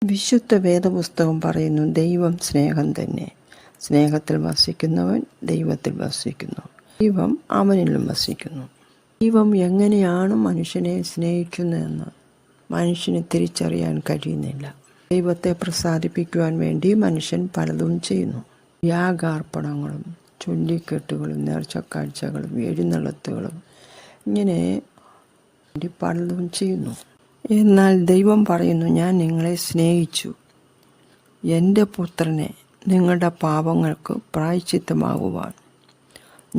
വിശുദ്ധ വേദപുസ്തകം പറയുന്നു, ദൈവം സ്നേഹം തന്നെ. സ്നേഹത്തിൽ വസിക്കുന്നവൻ ദൈവത്തിൽ വസിക്കുന്നു, ദൈവം അവനിലും വസിക്കുന്നു. ദൈവം എങ്ങനെയാണ് മനുഷ്യനെ സ്നേഹിക്കുന്നതെന്ന് മനുഷ്യന് തിരിച്ചറിയാൻ കഴിയുന്നില്ല. ദൈവത്തെ പ്രസാദിപ്പിക്കുവാൻ വേണ്ടി മനുഷ്യൻ പലതും ചെയ്യുന്നു. യാഗാർപ്പണങ്ങളും ചൊല്ലിക്കെട്ടുകളും നേർച്ചക്കാഴ്ചകളും എഴുന്നള്ളത്തുകളും ഇങ്ങനെ പലതും ചെയ്യുന്നു. എന്നാൽ ദൈവം പറയുന്നു, ഞാൻ നിങ്ങളെ സ്നേഹിച്ചു, എൻ്റെ പുത്രനെ നിങ്ങളുടെ പാപങ്ങൾക്ക് പ്രായശ്ചിത്തമാകുവാൻ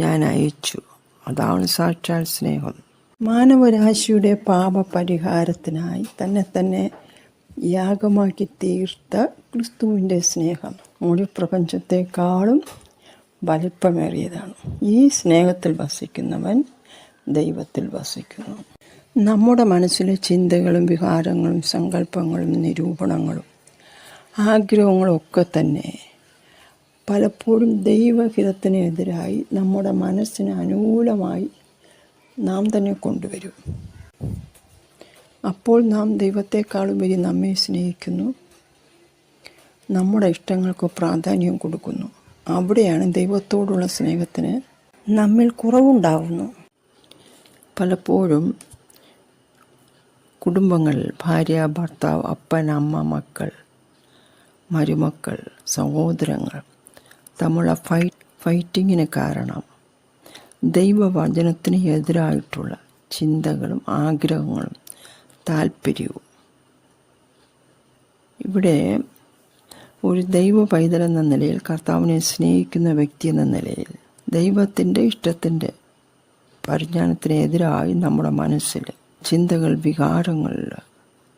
ഞാൻ അയച്ചു. അതാണ് സാക്ഷാൽ സ്നേഹം. മാനവരാശിയുടെ പാപപരിഹാരത്തിനായി തന്നെ യാഗമാക്കി തീർത്ത ക്രിസ്തുവിൻ്റെ സ്നേഹം മുഴു പ്രപഞ്ചത്തെക്കാളും വലിപ്പമേറിയതാണ്. ഈ സ്നേഹത്തിൽ വസിക്കുന്നവൻ ദൈവത്തിൽ വസിക്കുന്നു. നമ്മുടെ മനസ്സിലെ ചിന്തകളും വികാരങ്ങളും സങ്കല്പങ്ങളും നിരൂപണങ്ങളും ആഗ്രഹങ്ങളും ഒക്കെ തന്നെ പലപ്പോഴും ദൈവഹിതത്തിനെതിരായി നമ്മുടെ മനസ്സിന് അനുകൂലമായി നാം തന്നെ കൊണ്ടുവരും. അപ്പോൾ നാം ദൈവത്തെക്കാളുപരി നമ്മെ സ്നേഹിക്കുന്നു, നമ്മുടെ ഇഷ്ടങ്ങൾക്ക് പ്രാധാന്യം കൊടുക്കുന്നു. അവിടെയാണ് ദൈവത്തോടുള്ള സ്നേഹത്തിന് നമ്മിൽ കുറവുണ്ടാകുന്നു. പലപ്പോഴും കുടുംബങ്ങളിൽ ഭാര്യ, ഭർത്താവ്, അപ്പൻ, അമ്മ, മക്കൾ, മരുമക്കൾ, സഹോദരങ്ങൾ തമ്മിലുള്ള ഫൈറ്റിങ്ങിന് കാരണം ദൈവവചനത്തിന് എതിരായിട്ടുള്ള ചിന്തകളും ആഗ്രഹങ്ങളും താല്പര്യവും. ഇവിടെ ഒരു ദൈവ പൈതലെന്ന നിലയിൽ, കർത്താവിനെ സ്നേഹിക്കുന്ന വ്യക്തി എന്ന നിലയിൽ ദൈവത്തിൻ്റെ ഇഷ്ടത്തിൻ്റെ പരിജ്ഞാനത്തിനെതിരായി നമ്മുടെ മനസ്സിൽ ചിന്തകൾ, വികാരങ്ങളിൽ,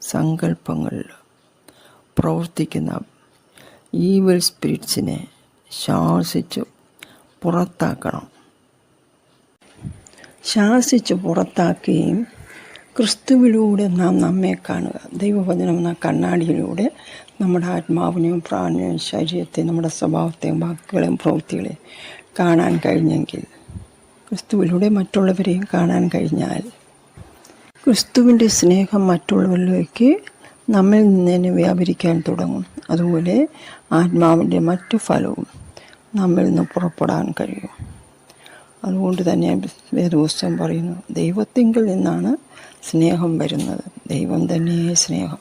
സങ്കല്പങ്ങളിൽ പ്രവർത്തിക്കുന്ന ഈവിൾ സ്പിരിറ്റ്സിനെ ശാസിച്ച് പുറത്താക്കണം. ശാസിച്ച് പുറത്താക്കുകയും ക്രിസ്തുവിലൂടെ നാം നമ്മെ കാണുക. ദൈവവചനം എന്ന കണ്ണാടിയിലൂടെ നമ്മുടെ ആത്മാവിനെയും പ്രാണനെയും ശരീരത്തെയും നമ്മുടെ സ്വഭാവത്തെയും വാക്കുകളെയും പ്രവൃത്തികളെയും കാണാൻ കഴിഞ്ഞെങ്കിൽ, ക്രിസ്തുവിലൂടെ മറ്റുള്ളവരെയും കാണാൻ കഴിഞ്ഞാൽ, ക്രിസ്തുവിൻ്റെ സ്നേഹം മറ്റുള്ളവരിലേക്ക് നമ്മിൽ നിന്ന് തന്നെ വ്യാപരിക്കാൻ തുടങ്ങും. അതുപോലെ ആത്മാവിൻ്റെ മറ്റു ഫലവും നമ്മിൽ നിന്ന് പുറപ്പെടാൻ കഴിയും. അതുകൊണ്ട് തന്നെ വേദപുസ്തകം പറയുന്നു, ദൈവത്തിങ്കിൽ നിന്നാണ് സ്നേഹം വരുന്നത്. ദൈവം തന്നെയേ സ്നേഹം.